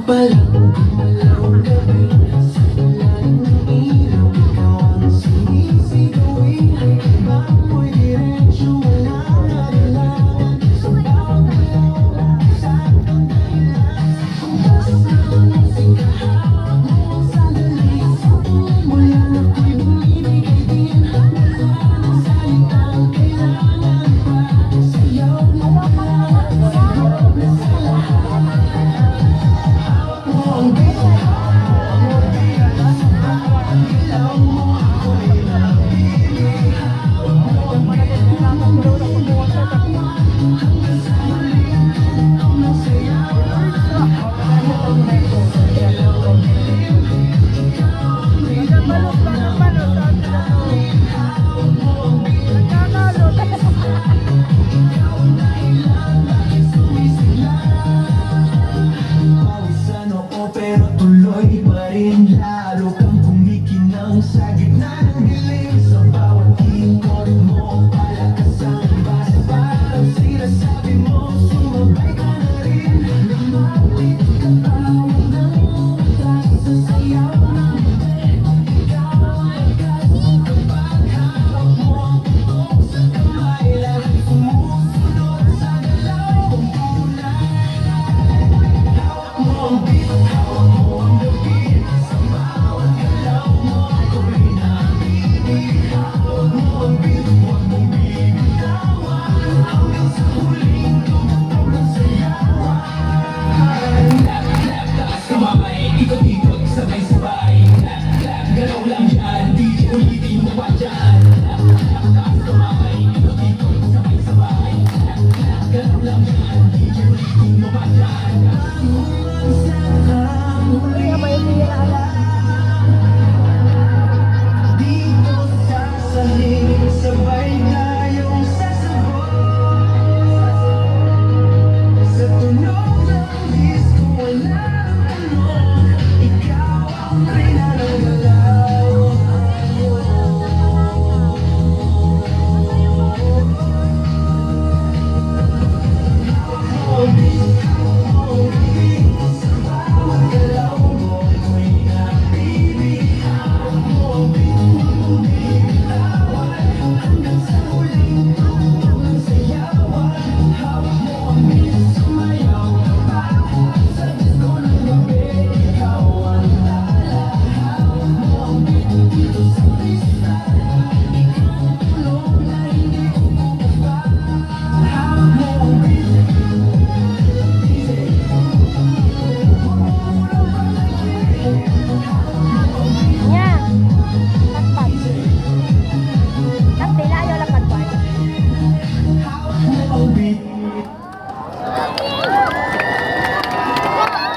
pa lang, malawang gabi. Sa ilalim ng ilaw, ikaw ang sinisigawin. Bako'y diretso, wala na kailangan. Sa bawat galaw, saktong dahilan. Kung bakit naman ang sikahawak mo ang sandali. Mula ako'y bumibigay din. Wala ng salitang kailangan pa. Sa'yo na lahat, sa'yo na sa lahat. Hawak mo ang bilang, hawak mo ang bilang. Sa bawat galaw mo ako'y napili. Hawak mo ang bilang, hanggang sa huling tunog ng sayawan. Hawak mo ang bilang, sa galaw ang dilim. Ikaw ang ritmo ng aking hangin. Hawak mo ang bilang, ikaw ang dahilan bakit sumisigla. Pawisan ako pero tuloy pa rin. Lalo kang kumikinang sa gitna ng dilim. Sa bawat ikot mo, palakas ang basa. Parang sinasabi mo, sumabay ka na rin. Lumapit ka tawag ng utak sa sayaw ng mundo. Ikaw ang lakas kapag hawak mo ang putok sa kamay. Lahat sumusunod sa galaw kong kulay. Hawak mo ang beat, hawak mo ang gabi. Sa bawat galaw mo ako'y napili. Hawak mo ang beat, huwag mong bibitawan. Hanggang sa huling tugtog ng sayawan. Clap, taas kamay, ikot-ikot, sabay-sabay. Clap, galaw lang dyan, DJ ulitin mo pa dyan. Clap, taas kamay, ikot-ikot, sabay-sabay. Clap, galaw lang dyan, DJ ulitin mo pa dyan.